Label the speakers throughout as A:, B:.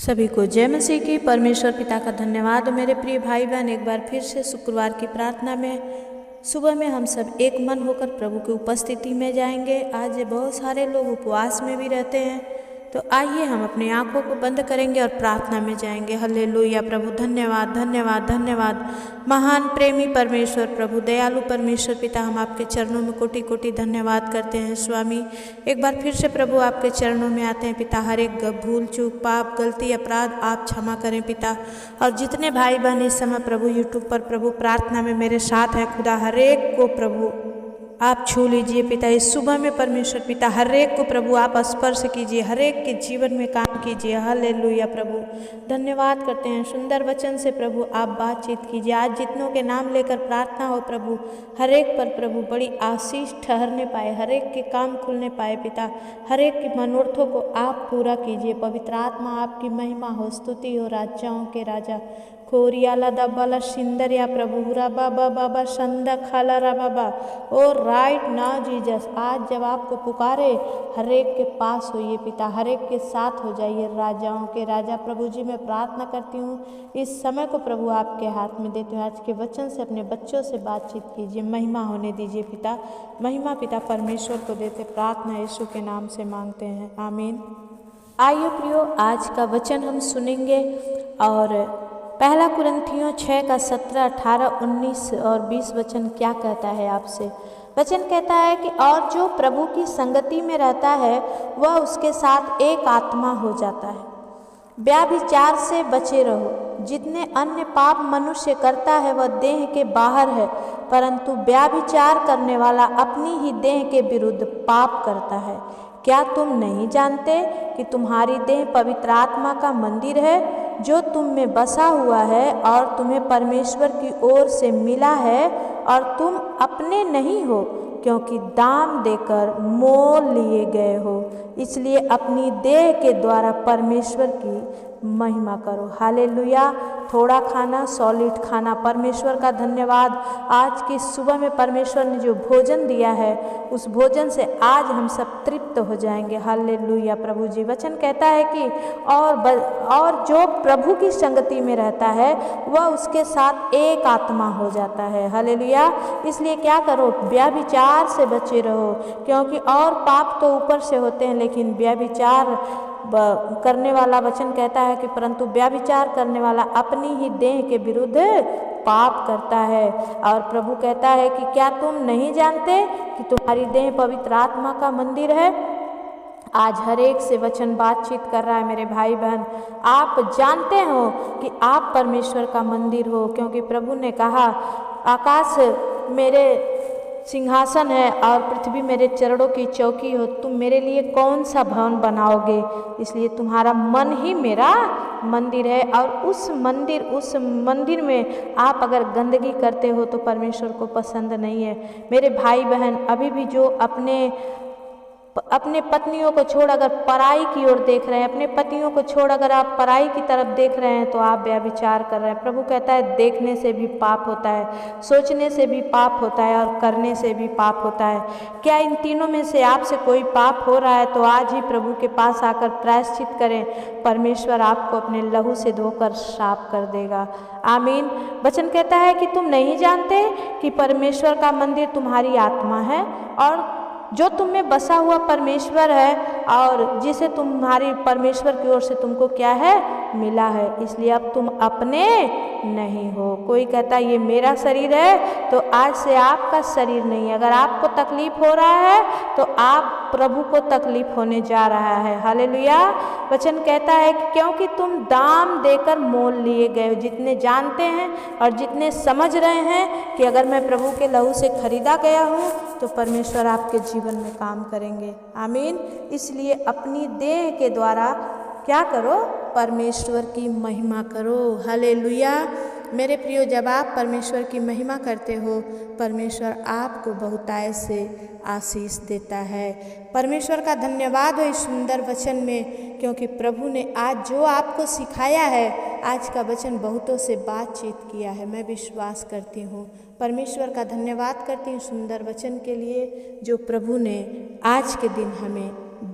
A: सभी को जय मसीह की। परमेश्वर पिता का धन्यवाद। मेरे प्रिय भाई बहन, एक बार फिर से शुक्रवार की प्रार्थना में सुबह में हम सब एक मन होकर प्रभु की उपस्थिति में जाएंगे। आज बहुत सारे लोग उपवास में भी रहते हैं, तो आइए हम अपनी आंखों को बंद करेंगे और प्रार्थना में जाएंगे। हालेलुया। प्रभु धन्यवाद धन्यवाद धन्यवाद। महान प्रेमी परमेश्वर, प्रभु दयालु परमेश्वर पिता, हम आपके चरणों में कोटि कोटि धन्यवाद करते हैं स्वामी। एक बार फिर से प्रभु आपके चरणों में आते हैं पिता। हर एक भूल चूक पाप गलती अपराध आप क्षमा करें पिता। और जितने भाई बहन इस समय प्रभु यूट्यूब पर प्रभु प्रार्थना में मेरे साथ है खुदा, हर एक को प्रभु आप छू लीजिए पिता। इस सुबह में परमेश्वर पिता हर एक को प्रभु आप स्पर्श कीजिए, हर एक के जीवन में काम कीजिए। हालेलुया। प्रभु धन्यवाद करते हैं, सुंदर वचन से प्रभु आप बातचीत कीजिए। आज जितनों के नाम लेकर प्रार्थना हो प्रभु, हर एक पर प्रभु बड़ी आशीष ठहरने पाए, हर एक के काम खुलने पाए पिता। हर एक की मनोरथों को आप पूरा कीजिए। पवित्र आत्मा आपकी महिमा हो, स्तुति हो राजाओं के राजा। खोरियाला दबाला सिंदरिया प्रभु रबा बाबा संदा खाला रा बाबा। ओ राइट नाउ जीसस, आज जब आपको पुकारे हर एक के पास होइए पिता, हर एक के साथ हो जाइए। राजाओं के राजा प्रभु जी, मैं प्रार्थना करती हूँ इस समय को प्रभु आपके हाथ में देती हूँ। आज के वचन से अपने बच्चों से बातचीत कीजिए, महिमा होने दीजिए पिता। महिमा पिता परमेश्वर को देते प्रार्थना यीशु के नाम से मांगते हैं, आमीन। आइए प्रियो, आज का वचन हम सुनेंगे और पहला कुरिन्थियों 6 का 17, 18, 19 और 20 वचन क्या कहता है आपसे। वचन कहता है कि और जो प्रभु की संगति में रहता है वह उसके साथ एक आत्मा हो जाता है। व्यभिचार से बचे रहो। जितने अन्य पाप मनुष्य करता है वह देह के बाहर है, परंतु व्यभिचार करने वाला अपनी ही देह के विरुद्ध पाप करता है। क्या तुम नहीं जानते कि तुम्हारी देह पवित्र आत्मा का मंदिर है जो तुम में बसा हुआ है और तुम्हें परमेश्वर की ओर से मिला है, और तुम अपने नहीं हो क्योंकि दाम देकर मोल लिए गए हो। इसलिए अपनी देह के द्वारा परमेश्वर की महिमा करो। हालेलुया। थोड़ा खाना, सॉलिड खाना, परमेश्वर का धन्यवाद। आज की सुबह में परमेश्वर ने जो भोजन दिया है उस भोजन से आज हम सब तृप्त हो जाएंगे। हालेलुया। प्रभु जी वचन कहता है कि और जो प्रभु की संगति में रहता है वह उसके साथ एक आत्मा हो जाता है। हालेलुया। इसलिए क्या करो, व्यभिचार से बचे रहो, क्योंकि और पाप तो ऊपर से होते हैं लेकिन व्यभिचार करने वाला, वचन कहता है कि परंतु व्यभिचार करने वाला अपनी ही देह के विरुद्ध पाप करता है। और प्रभु कहता है कि क्या तुम नहीं जानते कि तुम्हारी देह पवित्र आत्मा का मंदिर है। आज हर एक से वचन बातचीत कर रहा है मेरे भाई बहन। आप जानते हो कि आप परमेश्वर का मंदिर हो, क्योंकि प्रभु ने कहा आकाश मेरे सिंहासन है और पृथ्वी मेरे चरणों की चौकी हो। तुम मेरे लिए कौन सा भवन बनाओगे। इसलिए तुम्हारा मन ही मेरा मंदिर है, और उस मंदिर में आप अगर गंदगी करते हो तो परमेश्वर को पसंद नहीं है। मेरे भाई बहन, अभी भी जो अपने पत्नियों को छोड़ अगर पराई की ओर देख रहे हैं, अपने पतियों को छोड़ अगर आप पराई की तरफ देख रहे हैं तो आप व्यभिचार कर रहे हैं। प्रभु कहता है देखने से भी पाप होता है, सोचने से भी पाप होता है और करने से भी पाप होता है। क्या इन तीनों में से आपसे कोई पाप हो रहा है तो आज ही प्रभु के पास आकर प्रायश्चित करें। परमेश्वर आपको अपने लहू से धोकर साफ कर देगा, आमीन। वचन कहता है कि तुम नहीं जानते कि परमेश्वर का मंदिर तुम्हारी आत्मा है, और जो तुम में बसा हुआ परमेश्वर है, और जिसे तुम्हारी परमेश्वर की ओर से तुमको क्या है मिला है। इसलिए अब तुम अपने नहीं हो। कोई कहता है ये मेरा शरीर है, तो आज से आपका शरीर नहीं। अगर आपको तकलीफ हो रहा है तो आप प्रभु को तकलीफ होने जा रहा है। हालेलुया। वचन कहता है कि क्योंकि तुम दाम देकर मोल लिए गए हो। जितने जानते हैं और जितने समझ रहे हैं कि अगर मैं प्रभु के लहू से खरीदा गया हूँ तो परमेश्वर आपके जीवन में काम करेंगे, आमीन। इसलिए अपनी देह के द्वारा क्या करो, परमेश्वर की महिमा करो। हालेलुया। मेरे प्रियो, जब आप परमेश्वर की महिमा करते हो परमेश्वर आपको बहुतायत से आशीष देता है। परमेश्वर का धन्यवाद हो इस सुंदर वचन में, क्योंकि प्रभु ने आज जो आपको सिखाया है, आज का वचन बहुतों से बातचीत किया है। मैं विश्वास करती हूँ। परमेश्वर का धन्यवाद करती हूँ सुंदर वचन के लिए जो प्रभु ने आज के दिन हमें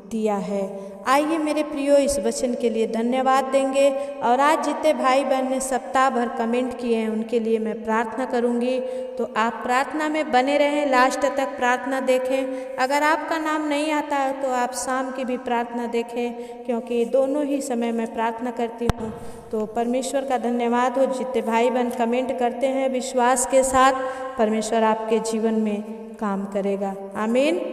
A: दिया है। आइए मेरे प्रियो, इस वचन के लिए धन्यवाद देंगे। और आज जितने भाई बहन ने सप्ताह भर कमेंट किए हैं उनके लिए मैं प्रार्थना करूंगी, तो आप प्रार्थना में बने रहें, लास्ट तक प्रार्थना देखें। अगर आपका नाम नहीं आता है तो आप शाम की भी प्रार्थना देखें, क्योंकि दोनों ही समय मैं प्रार्थना करती हूँ। तो परमेश्वर का धन्यवाद हो, जितने भाई बहन कमेंट करते हैं विश्वास के साथ, परमेश्वर आपके जीवन में काम करेगा। आमीन।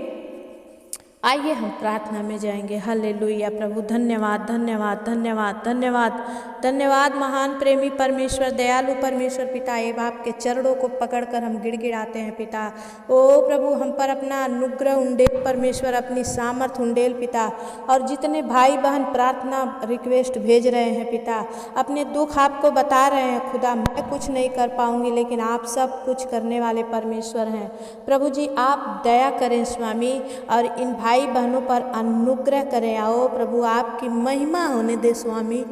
A: आइए हम प्रार्थना में जाएंगे। हालेलुया। प्रभु धन्यवाद धन्यवाद धन्यवाद धन्यवाद धन्यवाद। महान प्रेमी परमेश्वर, दयालु परमेश्वर पिता, एवं आपके चरणों को पकड़कर हम गिड़गिड़ाते हैं पिता। ओ प्रभु, हम पर अपना अनुग्रह उंडेल परमेश्वर, अपनी सामर्थ उंडेल पिता। और जितने भाई बहन प्रार्थना रिक्वेस्ट भेज रहे हैं पिता, अपने दुख आपको बता रहे हैं खुदा, मैं कुछ नहीं कर पाऊंगी, लेकिन आप सब कुछ करने वाले परमेश्वर हैं। प्रभु जी, आप दया करें स्वामी, और इन भाई बहनों पर अनुग्रह करें। आओ प्रभु, आपकी महिमा होने दे स्वामी।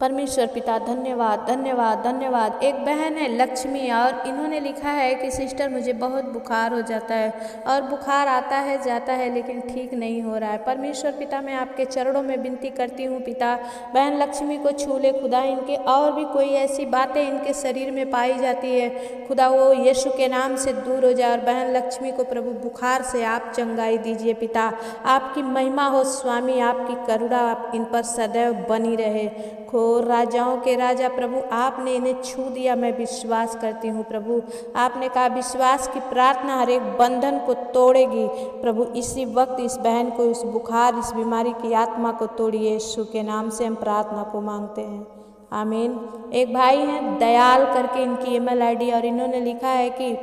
A: परमेश्वर पिता धन्यवाद धन्यवाद धन्यवाद। एक बहन है लक्ष्मी, और इन्होंने लिखा है कि सिस्टर मुझे बहुत बुखार हो जाता है, और बुखार आता है जाता है लेकिन ठीक नहीं हो रहा है। परमेश्वर पिता, मैं आपके चरणों में विनती करती हूँ पिता, बहन लक्ष्मी को छू ले खुदा। इनके और भी कोई ऐसी बातें इनके शरीर में पाई जाती है खुदा, वो यीशु के नाम से दूर हो जाए। और बहन लक्ष्मी को प्रभु बुखार से आप चंगाई दीजिए पिता। आपकी महिमा हो स्वामी, आपकी करुणा आप इन पर सदैव बनी रहे। खोर राजाओं के राजा प्रभु, आपने इन्हें छू दिया, मैं विश्वास करती हूँ प्रभु। आपने कहा विश्वास की प्रार्थना हर एक बंधन को तोड़ेगी। प्रभु इसी वक्त इस बहन को, इस बुखार, इस बीमारी की आत्मा को तोड़िए। यीशु के नाम से हम प्रार्थना को मांगते हैं, आमीन। एक भाई हैं दयाल करके इनकी ईमेल आईडी, और इन्होंने लिखा है कि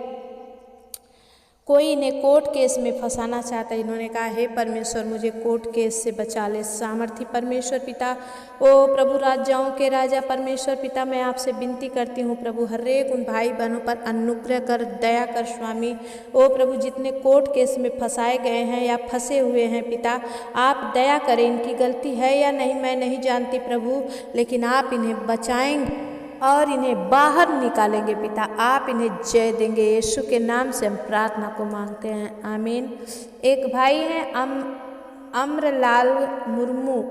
A: कोई इन्हें कोर्ट केस में फंसाना चाहता है। इन्होंने कहा हे परमेश्वर, मुझे कोर्ट केस से बचा ले सामर्थी परमेश्वर पिता। ओ प्रभु राजाओं के राजा परमेश्वर पिता, मैं आपसे विनती करती हूँ प्रभु, हर एक उन भाई बहनों पर अनुग्रह कर, दया कर स्वामी। ओ प्रभु, जितने कोर्ट केस में फंसाए गए हैं या फंसे हुए हैं पिता, आप दया करें। इनकी गलती है या नहीं मैं नहीं जानती प्रभु, लेकिन आप इन्हें बचाएंगे और इन्हें बाहर निकालेंगे पिता। आप इन्हें जय देंगे। यीशु के नाम से हम प्रार्थना को मांगते हैं, आमीन। एक भाई हैं अम्रलाल मुर्मू,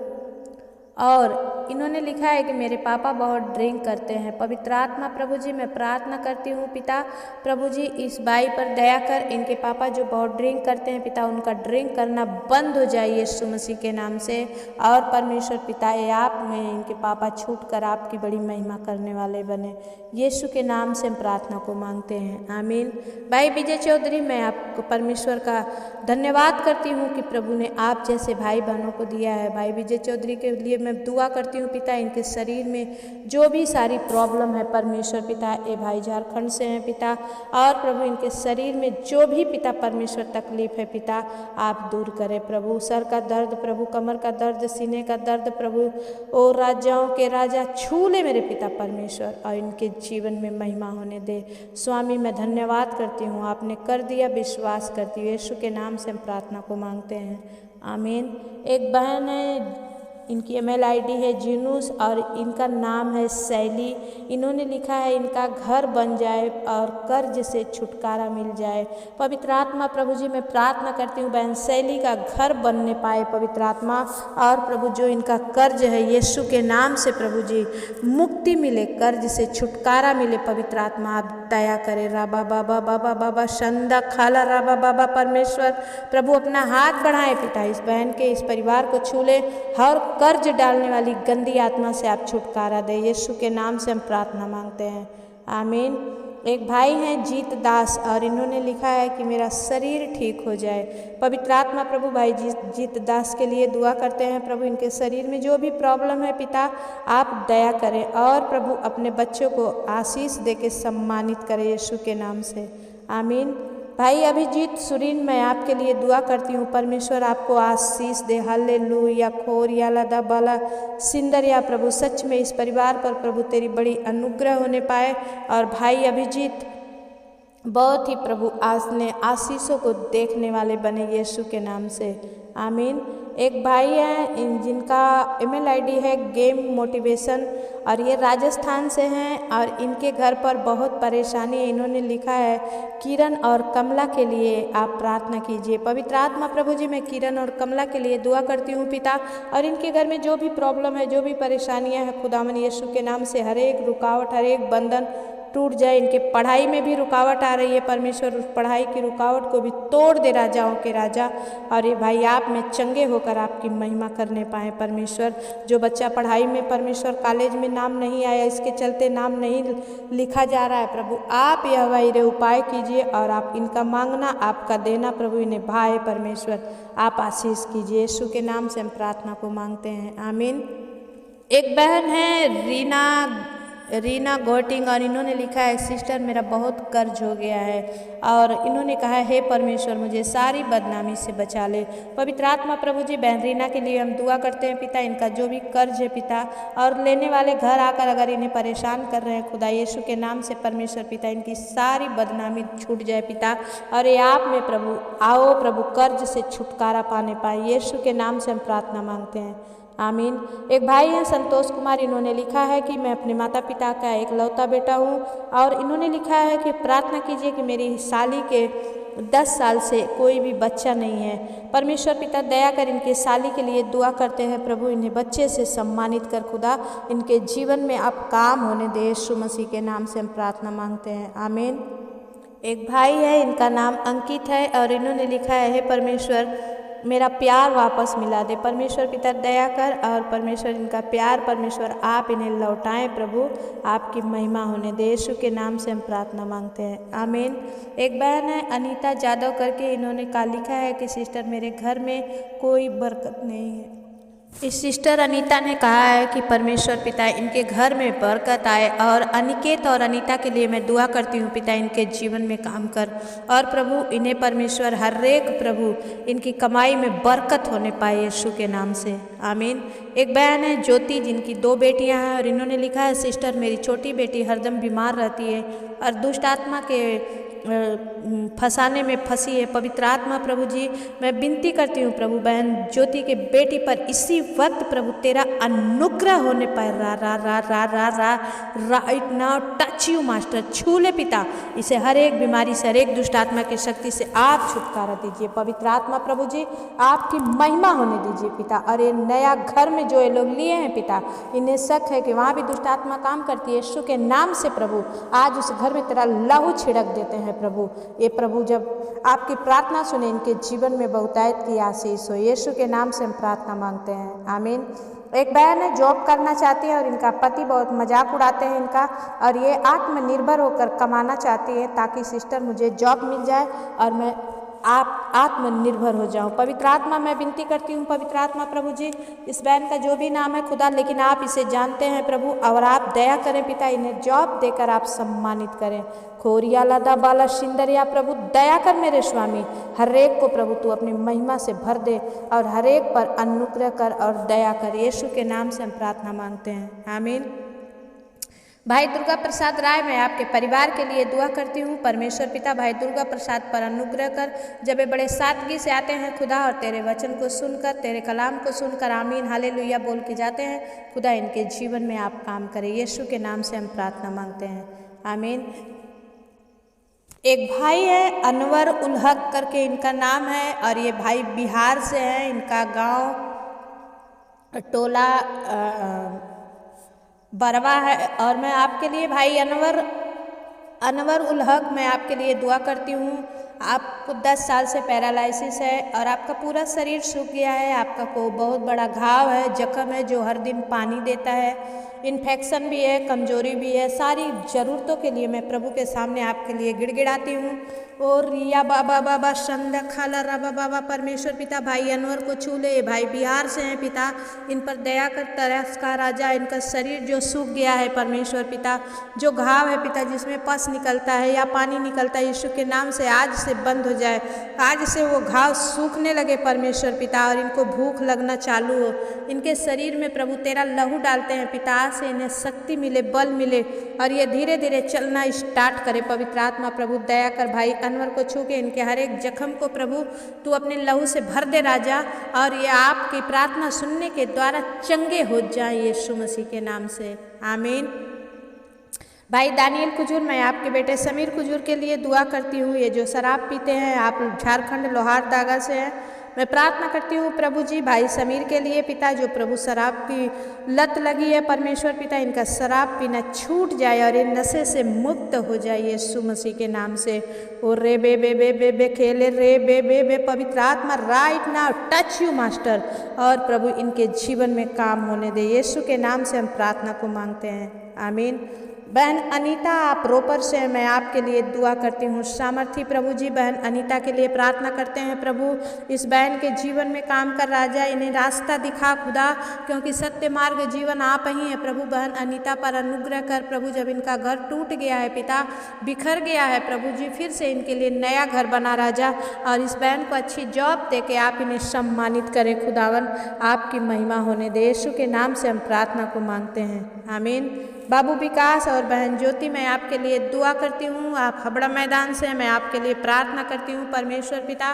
A: और इन्होंने लिखा है कि मेरे पापा बहुत ड्रिंक करते हैं। पवित्र आत्मा प्रभु जी, मैं प्रार्थना करती हूँ पिता, प्रभु जी इस भाई पर दया कर। इनके पापा जो बहुत ड्रिंक करते हैं पिता, उनका ड्रिंक करना बंद हो जाए यीशु मसीह के नाम से। और परमेश्वर पिता, ये आप में इनके पापा छूट कर आपकी बड़ी महिमा करने वाले बने। यीशु के नाम से हम प्रार्थना को मांगते हैं, आमीन। भाई विजय चौधरी, मैं आपको परमेश्वर का धन्यवाद करती हूँ कि प्रभु ने आप जैसे भाई बहनों को दिया है। भाई विजय चौधरी के लिए मैं दुआ करती हूँ पिता, इनके शरीर में जो भी सारी प्रॉब्लम है परमेश्वर पिता, ये भाई झारखंड से हैं पिता, और प्रभु इनके शरीर में जो भी पिता परमेश्वर तकलीफ है पिता, आप दूर करें प्रभु। सर का दर्द प्रभु, कमर का दर्द, सीने का दर्द प्रभु, ओ राजाओं के राजा छू ले मेरे पिता परमेश्वर, और इनके जीवन में महिमा होने दे स्वामी। मैं धन्यवाद करती हूँ, आपने कर दिया, विश्वास करती हूँ। यीशु के नाम से हम प्रार्थना को मांगते हैं, आमीन। एक बहन है, इनकी ईमेल आईडी है जीनूस, और इनका नाम है शैली। इन्होंने लिखा है इनका घर बन जाए और कर्ज से छुटकारा मिल जाए। पवित्र आत्मा प्रभु जी, मैं प्रार्थना करती हूँ बहन शैली का घर बनने पाए पवित्र आत्मा। और प्रभु जो इनका कर्ज है यीशु के नाम से प्रभु जी मुक्ति मिले, कर्ज से छुटकारा मिले पवित्र आत्मा, आप दया करें। राबा बाबा बाबा बाबा शंदा खाला राबा बाबा परमेश्वर प्रभु अपना हाथ बढ़ाएं पिता, इस बहन के, इस परिवार को छू ले। हर कर्ज डालने वाली गंदी आत्मा से आप छुटकारा दे। यीशु के नाम से हम प्रार्थना मांगते हैं, आमीन। एक भाई हैं जीत दास, और इन्होंने लिखा है कि मेरा शरीर ठीक हो जाए। पवित्र आत्मा प्रभु भाई जीत दास के लिए दुआ करते हैं प्रभु, इनके शरीर में जो भी प्रॉब्लम है पिता, आप दया करें। और प्रभु अपने बच्चों को आशीष दे के सम्मानित करें यीशु के नाम से, आमीन। भाई अभिजीत सुरीन, मैं आपके लिए दुआ करती हूँ, परमेश्वर आपको आशीष दे। हालेलुया। खोर या लदा बाला सिंदर या प्रभु, सच में इस परिवार पर प्रभु तेरी बड़ी अनुग्रह होने पाए। और भाई अभिजीत बहुत ही प्रभु आज ने आशीषों को देखने वाले बने यीशु के नाम से, आमीन। एक भाई हैं जिनका ईमेल आईडी है गेम मोटिवेशन और ये राजस्थान से हैं और इनके घर पर बहुत परेशानी है। इन्होंने लिखा है किरण और कमला के लिए आप प्रार्थना कीजिए। पवित्र आत्मा प्रभु जी, मैं किरण और कमला के लिए दुआ करती हूँ पिता, और इनके घर में जो भी प्रॉब्लम है, जो भी परेशानियाँ हैं, खुदावन यीशु के नाम से हर एक रुकावट, हर एक बंधन टूट जाए। इनके पढ़ाई में भी रुकावट आ रही है, परमेश्वर उस पढ़ाई की रुकावट को भी तोड़ दे राजाओं के राजा, और ये भाई आप में चंगे होकर आपकी महिमा करने पाए परमेश्वर। जो बच्चा पढ़ाई में परमेश्वर कॉलेज में नाम नहीं आया, इसके चलते नाम नहीं लिखा जा रहा है, प्रभु आप यह भाई उपाय कीजिए और आप इनका मांगना आपका देना प्रभु इन्हें भाए परमेश्वर, आप आशीष कीजिए। यीशु के नाम से हम प्रार्थना को मांगते हैं, आमीन। एक बहन है रीना गोटिंग, और इन्होंने लिखा है सिस्टर मेरा बहुत कर्ज हो गया है, और इन्होंने कहा है हे परमेश्वर मुझे सारी बदनामी से बचा ले। पवित्र आत्मा प्रभु जी, बहन रीना के लिए हम दुआ करते हैं पिता, इनका जो भी कर्ज है पिता, और लेने वाले घर आकर अगर इन्हें परेशान कर रहे हैं खुदा यीशु के नाम से परमेश्वर पिता, इनकी सारी बदनामी छूट जाए पिता, और ये आप में प्रभु आओ प्रभु, कर्ज से छुटकारा पाने पाए। यीशु के नाम से हम प्रार्थना मांगते हैं, आमीन। एक भाई हैं संतोष कुमार, इन्होंने लिखा है कि मैं अपने माता पिता का एकलौता बेटा हूँ, और इन्होंने लिखा है कि प्रार्थना कीजिए कि मेरी साली के 10 साल से कोई भी बच्चा नहीं है। परमेश्वर पिता दया कर इनके साली के लिए दुआ करते हैं प्रभु, इन्हें बच्चे से सम्मानित कर खुदा, इनके जीवन में अब काम होने दे। यीशु मसीह के नाम से हम प्रार्थना मांगते हैं, आमीन। एक भाई है, इनका नाम अंकित है, और इन्होंने लिखा है हे परमेश्वर मेरा प्यार वापस मिला दे। परमेश्वर पिता दया कर, और परमेश्वर इनका प्यार परमेश्वर आप इन्हें लौटाएं प्रभु, आपकी महिमा होने दे। यीशु के नाम से हम प्रार्थना मांगते हैं, आमीन। एक बहन है अनीता जादव करके, इन्होंने का लिखा है कि सिस्टर मेरे घर में कोई बरकत नहीं है। इस सिस्टर अनीता ने कहा है कि परमेश्वर पिता इनके घर में बरकत आए, और अनिकेत और अनीता के लिए मैं दुआ करती हूँ पिता, इनके जीवन में काम कर, और प्रभु इन्हें परमेश्वर हर एक प्रभु इनकी कमाई में बरकत होने पाए यीशु के नाम से, आमीन। एक बहन है ज्योति, जिनकी 2 बेटियां हैं, और इन्होंने लिखा है सिस्टर मेरी छोटी बेटी हरदम बीमार रहती है और दुष्ट आत्मा के फंसाने में फंसी है। पवित्र आत्मा प्रभु जी, मैं विनती करती हूँ प्रभु बहन ज्योति के बेटी पर इसी वक्त प्रभु तेरा अनुग्रह होने पर right now touch you master, छू ले पिता, इसे हर एक बीमारी से, हर एक दुष्ट आत्मा की शक्ति से आप छुटकारा दीजिए। पवित्र आत्मा प्रभु जी आपकी महिमा होने दीजिए पिता, और ये नया घर में जो ये लोग लिए हैं पिता, इन्हें शक है कि वहाँ भी दुष्ट आत्मा काम करती है। यीशु के नाम से प्रभु आज उस घर में तेरा लहू छिड़क देते हैं प्रभु। ये प्रभु जब आपकी प्रार्थना सुने, इनके जीवन में बहुतायत की आशीष हो। यीशु के नाम से हम प्रार्थना मांगते हैं, आमीन। एक बहन है जॉब करना चाहती है, और इनका पति बहुत मजाक उड़ाते हैं इनका, और ये आत्मनिर्भर होकर कमाना चाहती है ताकि सिस्टर मुझे जॉब मिल जाए और मैं आप आत्मनिर्भर हो जाऊं। पवित्र आत्मा मैं विनती करती हूँ पवित्र आत्मा प्रभु जी, इस बहन का जो भी नाम है खुदा, लेकिन आप इसे जानते हैं प्रभु, और आप दया करें पिता, इन्हें जॉब देकर आप सम्मानित करें। खोरिया लादा बाला शिंदरिया प्रभु दया कर मेरे स्वामी, हर एक को प्रभु तू अपनी महिमा से भर दे, और हर एक पर अनुग्रह कर और दया कर। यीशु के नाम से हम प्रार्थना मांगते हैं, आमीन। भाई दुर्गा प्रसाद राय, मैं आपके परिवार के लिए दुआ करती हूँ। परमेश्वर पिता भाई दुर्गा प्रसाद पर अनुग्रह कर, जब वे बड़े सादगी से आते हैं खुदा, और तेरे वचन को सुनकर, तेरे कलाम को सुनकर आमीन हालेलुया बोल के जाते हैं खुदा, इनके जीवन में आप काम करें। यीशु के नाम से हम प्रार्थना मांगते हैं, आमीन। एक भाई है अनवर उल हक करके इनका नाम है, और ये भाई बिहार से हैं। इनका गांव टोला बरवा है, और मैं आपके लिए भाई अनवर उल हक, मैं आपके लिए दुआ करती हूँ। आपको 10 साल से पैरालिसिस है, और आपका पूरा शरीर सूख गया है, आपका को बहुत बड़ा घाव है, जख्म है जो हर दिन पानी देता है, इन्फेक्शन भी है, कमजोरी भी है। सारी ज़रूरतों के लिए मैं प्रभु के सामने आपके लिए गिड़गिड़ाती हूँ। और रिया बाबा बाबा संदा खाला राबा बाबा, परमेश्वर पिता भाई अनवर को छू ले। भाई बिहार से हैं पिता, इन पर दया कर तरस का राजा, इनका शरीर जो सूख गया है परमेश्वर पिता, जो घाव है पिता जिसमें पस निकलता है या पानी निकलता है, यीशु के नाम से आज से बंद हो जाए। आज से वो घाव सूखने लगे परमेश्वर पिता, और इनको भूख लगना चालू हो। इनके शरीर में प्रभु तेरा लहू डालते हैं पिता, आज से इन्हें शक्ति मिले, बल मिले, और ये धीरे धीरे चलना स्टार्ट करे। पवित्र आत्मा प्रभु दया कर भाई अनवर को छू के इनके हर एक जख्म को प्रभु तू अपने लहू से भर दे राजा, और ये आपकी प्रार्थना सुनने के द्वारा चंगे हो जाए यीशु मसीह के नाम से, आमीन। भाई दानियल कुजूर, मैं आपके बेटे समीर कुजूर के लिए दुआ करती हूँ। ये जो शराब पीते हैं, आप झारखंड लोहार दागा से हैं, मैं प्रार्थना करती हूँ प्रभु जी भाई समीर के लिए पिता, जो प्रभु शराब की लत लगी है परमेश्वर पिता, इनका शराब पीना छूट जाए और इन नशे से मुक्त हो जाए यीशु मसीह के नाम से। ओ रे बे बे बे बे बे खेले रे बे बे बे, पवित्र आत्मा right now touch you master, और प्रभु इनके जीवन में काम होने दे। यीशु के नाम से हम प्रार्थना को मांगते हैं, आमीन। बहन अनीता, आप रोपर से हैं, मैं आपके लिए दुआ करती हूँ। सामर्थी प्रभु जी बहन अनीता के लिए प्रार्थना करते हैं प्रभु, इस बहन के जीवन में काम कर राजा, इन्हें रास्ता दिखा खुदा, क्योंकि सत्य मार्ग जीवन आप ही है प्रभु। बहन अनीता पर अनुग्रह कर प्रभु, जब इनका घर टूट गया है पिता, बिखर गया है प्रभु जी, फिर से इनके लिए नया घर बना राजा, और इस बहन को अच्छी जॉब दे के आप इन्हें सम्मानित करें खुदावन, आपकी महिमा होने दे। यीशु के नाम से हम प्रार्थना को मांगते हैं, आमीन। बाबू विकास और बहन ज्योति, मैं आपके लिए दुआ करती हूँ। आप हबड़ा मैदान से, मैं आपके लिए प्रार्थना करती हूँ परमेश्वर पिता,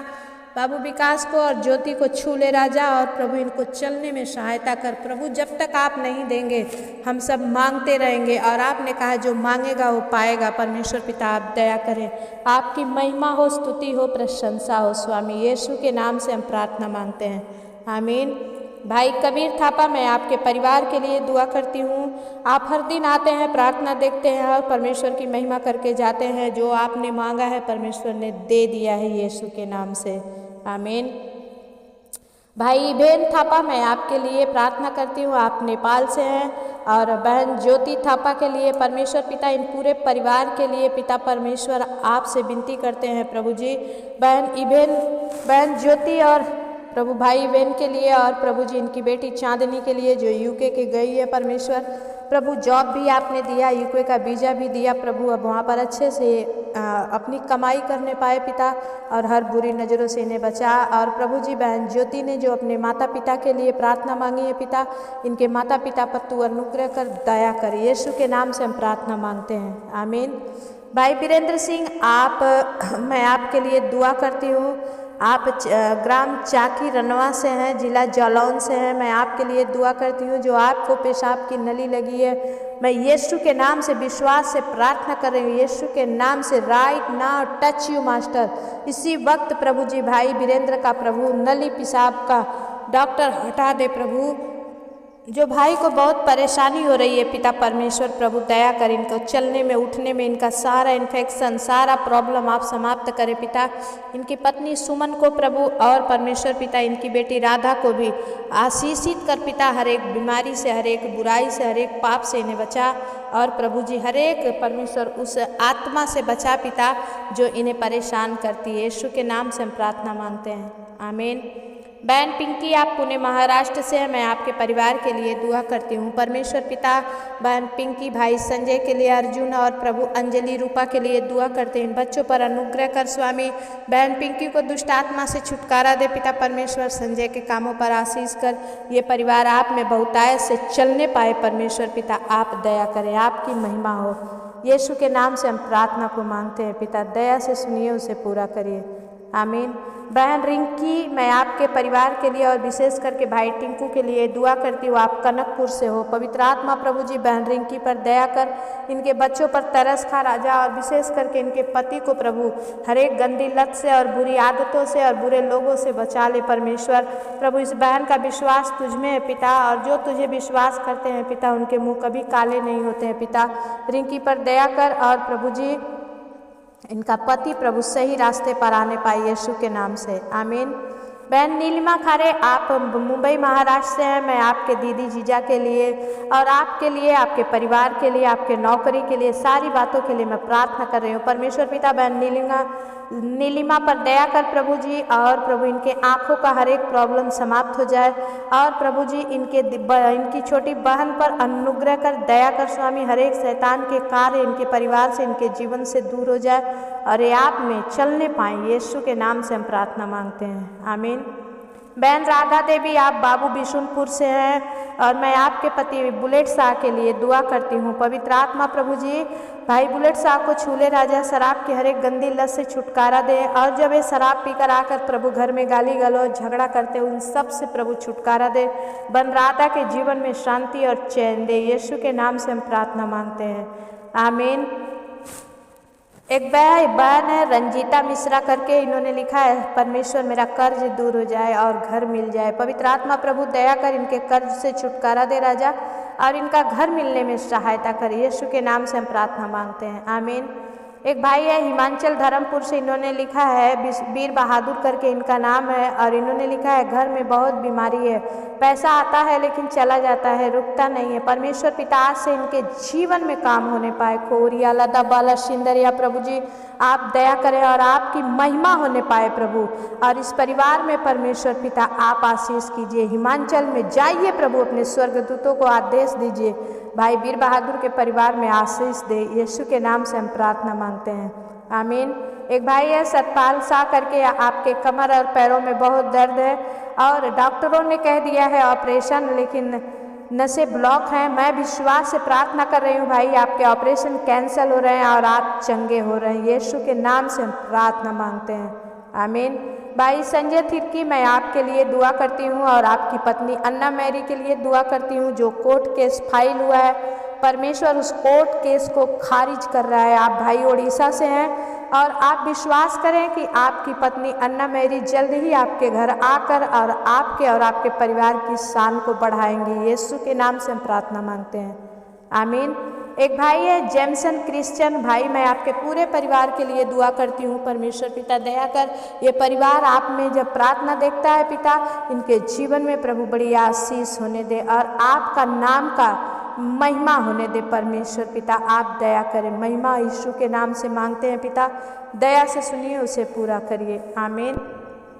A: बाबू विकास को और ज्योति को छू ले राजा, और प्रभु इनको चलने में सहायता कर प्रभु। जब तक आप नहीं देंगे हम सब मांगते रहेंगे, और आपने कहा जो मांगेगा वो पाएगा। परमेश्वर पिता आप दया करें, आपकी महिमा हो, स्तुति हो, प्रशंसा हो स्वामी। यीशु के नाम से हम प्रार्थना मांगते हैं, आमीन। भाई कबीर थापा, मैं आपके परिवार के लिए दुआ करती हूँ। आप हर दिन आते हैं, प्रार्थना देखते हैं और परमेश्वर की महिमा करके जाते हैं। जो आपने मांगा है परमेश्वर ने दे दिया है यीशु के नाम से, आमीन। भाई बेन थापा, मैं आपके लिए प्रार्थना करती हूँ। आप नेपाल से हैं, और बहन ज्योति थापा के लिए परमेश्वर पिता, इन पूरे परिवार के लिए पिता परमेश्वर आपसे विनती करते हैं प्रभु जी। बहन इबेन, बहन ज्योति और प्रभु भाई बहन के लिए, और प्रभु जी इनकी बेटी चांदनी के लिए जो यूके के गई है परमेश्वर प्रभु, जॉब भी आपने दिया, यूके का वीज़ा भी दिया प्रभु, अब वहाँ पर अच्छे से अपनी कमाई करने पाए पिता, और हर बुरी नज़रों से इन्हें बचा। और प्रभु जी बहन ज्योति ने जो अपने माता पिता के लिए प्रार्थना मांगी है पिता, इनके माता पिता पर तू अनुग्रह कर, दया कर। यीशु के नाम से हम प्रार्थना मांगते हैं, आमीन। भाई वीरेंद्र सिंह, आप मैं आपके लिए दुआ करती हूँ। आप ग्राम चाकी रनवा से हैं, जिला जालौन से हैं, मैं आपके लिए दुआ करती हूँ। जो आपको पेशाब की नली लगी है, मैं यीशु के नाम से विश्वास से प्रार्थना कर रही हूँ, यीशु के नाम से right now touch you master. इसी वक्त प्रभु जी भाई वीरेंद्र का प्रभु नली पेशाब का डॉक्टर हटा दे प्रभु। जो भाई को बहुत परेशानी हो रही है पिता परमेश्वर प्रभु दया कर, इनको चलने में उठने में इनका सारा इन्फेक्शन, सारा प्रॉब्लम आप समाप्त करें पिता। इनकी पत्नी सुमन को प्रभु, और परमेश्वर पिता इनकी बेटी राधा को भी आशीषित कर पिता। हर एक बीमारी से, हर एक बुराई से, हर एक पाप से इन्हें बचा, और प्रभु जी हर एक परमेश्वर उस आत्मा से बचा पिता जो इन्हें परेशान करती है। यीशु के नाम से हम प्रार्थना मांगते हैं, आमीन। बहन पिंकी, आप पुणे महाराष्ट्र से हैं, मैं आपके परिवार के लिए दुआ करती हूँ परमेश्वर पिता। बहन पिंकी, भाई संजय के लिए, अर्जुन और प्रभु अंजलि रूपा के लिए दुआ करते हैं। बच्चों पर अनुग्रह कर स्वामी। बहन पिंकी को दुष्ट आत्मा से छुटकारा दे पिता परमेश्वर। संजय के कामों पर आशीष कर, ये परिवार आप में बहुतायत से चलने पाए परमेश्वर पिता। आप दया करें, आपकी महिमा हो। यीशु के नाम से हम प्रार्थना को मांगते हैं पिता, दया से सुनिए, उसे पूरा करिए, आमीन। बहन रिंकी, मैं आपके परिवार के लिए और विशेष करके भाई टिंकू के लिए दुआ करती हूँ। आप कनकपुर से हो, पवित्र आत्मा प्रभु जी बहन रिंकी पर दया कर, इनके बच्चों पर तरस खा राजा, और विशेष करके इनके पति को प्रभु हर एक गंदी लत से और बुरी आदतों से और बुरे लोगों से बचा ले परमेश्वर प्रभु। इस बहन का विश्वास तुझ में है पिता, और जो तुझे विश्वास करते हैं पिता उनके मुँह कभी काले नहीं होते हैं पिता। रिंकी पर दया कर, और प्रभु जी इनका पति प्रभु सही रास्ते पर आने पाए यीशु के नाम से, आमीन। बहन नीलिमा खारे, आप मुंबई महाराष्ट्र से हैं। मैं आपके दीदी जीजा के लिए और आपके लिए, आपके परिवार के लिए, आपके नौकरी के लिए, सारी बातों के लिए मैं प्रार्थना कर रही हूँ। परमेश्वर पिता बहन नीलिमा पर दया कर प्रभु जी, और प्रभु इनके आँखों का हर एक प्रॉब्लम समाप्त हो जाए, और प्रभु जी इनकी छोटी बहन पर अनुग्रह कर, दया कर स्वामी। हर एक शैतान के कार्य इनके परिवार से, इनके जीवन से दूर हो जाए और ये आप में चलने पाएँ। यीशु के नाम से हम प्रार्थना मांगते हैं, आमीन। बहन राधा देवी, आप बाबू बिशुनपुर से हैं और मैं आपके पति बुलेट शाह के लिए दुआ करती हूँ। पवित्र आत्मा प्रभु जी भाई बुलेट शाह को छू ले राजा, शराब की हर एक गंदी लत से छुटकारा दे, और जब ये शराब पीकर आकर प्रभु घर में गाली गलौज झगड़ा करते उन सब से प्रभु छुटकारा दे। बहन राधा के जीवन में शांति और चैन दे। यीशु के नाम से हम प्रार्थना मांगते हैं, आमीन। एक बहन है रंजीता मिश्रा करके, इन्होंने लिखा है परमेश्वर मेरा कर्ज दूर हो जाए और घर मिल जाए। पवित्र आत्मा प्रभु दया कर इनके कर्ज से छुटकारा दे राजा, और इनका घर मिलने में सहायता कर। यीशु के नाम से हम प्रार्थना मांगते हैं, आमीन। एक भाई है हिमाचल धर्मपुर से, इन्होंने लिखा है वीर बहादुर करके इनका नाम है, और इन्होंने लिखा है घर में बहुत बीमारी है, पैसा आता है लेकिन चला जाता है, रुकता नहीं है। परमेश्वर पिता आज से इनके जीवन में काम होने पाए। कोरिया लदा बाला सिंदरिया प्रभु जी आप दया करें और आपकी महिमा होने पाए प्रभु, और इस परिवार में परमेश्वर पिता आप आशीष कीजिए। हिमाचल में जाइए प्रभु, अपने स्वर्गदूतों को आदेश दीजिए, भाई वीर बहादुर के परिवार में आशीष दे। यीशु के नाम से हम प्रार्थना मांगते हैं, आमीन। एक भाई है सतपाल शाह करके, आपके कमर और पैरों में बहुत दर्द है और डॉक्टरों ने कह दिया है ऑपरेशन, लेकिन नसें ब्लॉक हैं। मैं विश्वास से प्रार्थना कर रही हूँ भाई, आपके ऑपरेशन कैंसिल हो रहे हैं और आप चंगे हो रहे हैं। यीशु के नाम से हम प्रार्थना मांगते हैं, आमीन। भाई संजय थिरकी, मैं आपके लिए दुआ करती हूँ और आपकी पत्नी अन्ना मैरी के लिए दुआ करती हूँ। जो कोर्ट केस फाइल हुआ है, परमेश्वर उस कोर्ट केस को खारिज कर रहा है। आप भाई उड़ीसा से हैं और आप विश्वास करें कि आपकी पत्नी अन्ना मैरी जल्द ही आपके घर आकर और आपके परिवार की शान को बढ़ाएंगी। यीशु के नाम से हम प्रार्थना मांगते हैं, आमीन। एक भाई है जेमसन क्रिश्चियन, भाई मैं आपके पूरे परिवार के लिए दुआ करती हूँ। परमेश्वर पिता दया कर, ये परिवार आप में जब प्रार्थना देखता है पिता, इनके जीवन में प्रभु बड़ी आशीष होने दे और आपका नाम का महिमा होने दे। परमेश्वर पिता आप दया करें, महिमा यीशु के नाम से मांगते हैं पिता, दया से सुनिए, उसे पूरा करिए, आमीन।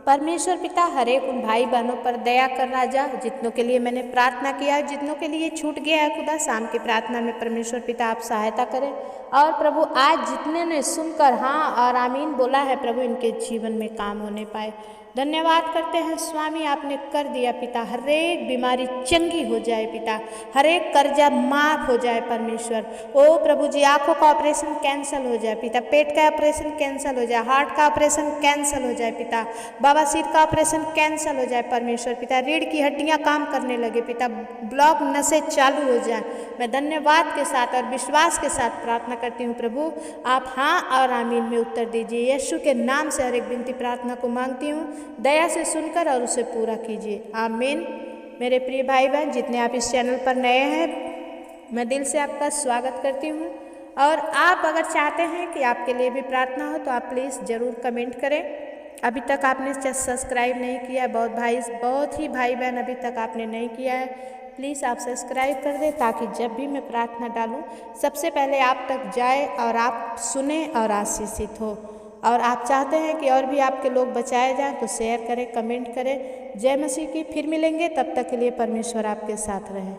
A: परमेश्वर पिता हर एक उन भाई बहनों पर दया कर राजा, जितनों के लिए मैंने प्रार्थना किया, जितनों के लिए छूट गया है खुदा, शाम की प्रार्थना में परमेश्वर पिता आप सहायता करें। और प्रभु आज जितने ने सुनकर हाँ और आमीन बोला है प्रभु, इनके जीवन में काम होने पाए। धन्यवाद करते हैं स्वामी, आपने कर दिया पिता, हर एक बीमारी चंगी हो जाए पिता, हर एक कर्जा माफ हो जाए परमेश्वर। ओ प्रभु जी आंखों का ऑपरेशन कैंसिल हो जाए पिता, पेट का ऑपरेशन कैंसिल हो जाए, हार्ट का ऑपरेशन कैंसिल हो जाए पिता, बवासीर का ऑपरेशन कैंसिल हो जाए परमेश्वर पिता, रीढ़ की हड्डियां काम करने लगे पिता, ब्लॉक नसें चालू हो जाए। मैं धन्यवाद के साथ और विश्वास के साथ प्रार्थना करती हूँ प्रभु, आप हाँ और आमीन में उत्तर दीजिए। यीशु के नाम से हर एक विनती प्रार्थना को मांगती हूँ, दया से सुनकर और उसे पूरा कीजिए, आमीन। मेरे प्रिय भाई बहन जितने आप इस चैनल पर नए हैं, मैं दिल से आपका स्वागत करती हूँ। और आप अगर चाहते हैं कि आपके लिए भी प्रार्थना हो तो आप प्लीज़ ज़रूर कमेंट करें। अभी तक आपने सब्सक्राइब नहीं किया है, बहुत ही भाई बहन अभी तक आपने नहीं किया है, प्लीज़ आप सब्सक्राइब कर दें ताकि जब भी मैं प्रार्थना डालूं सबसे पहले आप तक जाए और आप सुने और आशीषित हो। और आप चाहते हैं कि और भी आपके लोग बचाए जाएं तो शेयर करें, कमेंट करें। जय मसीह की। फिर मिलेंगे, तब तक के लिए परमेश्वर आपके साथ रहे।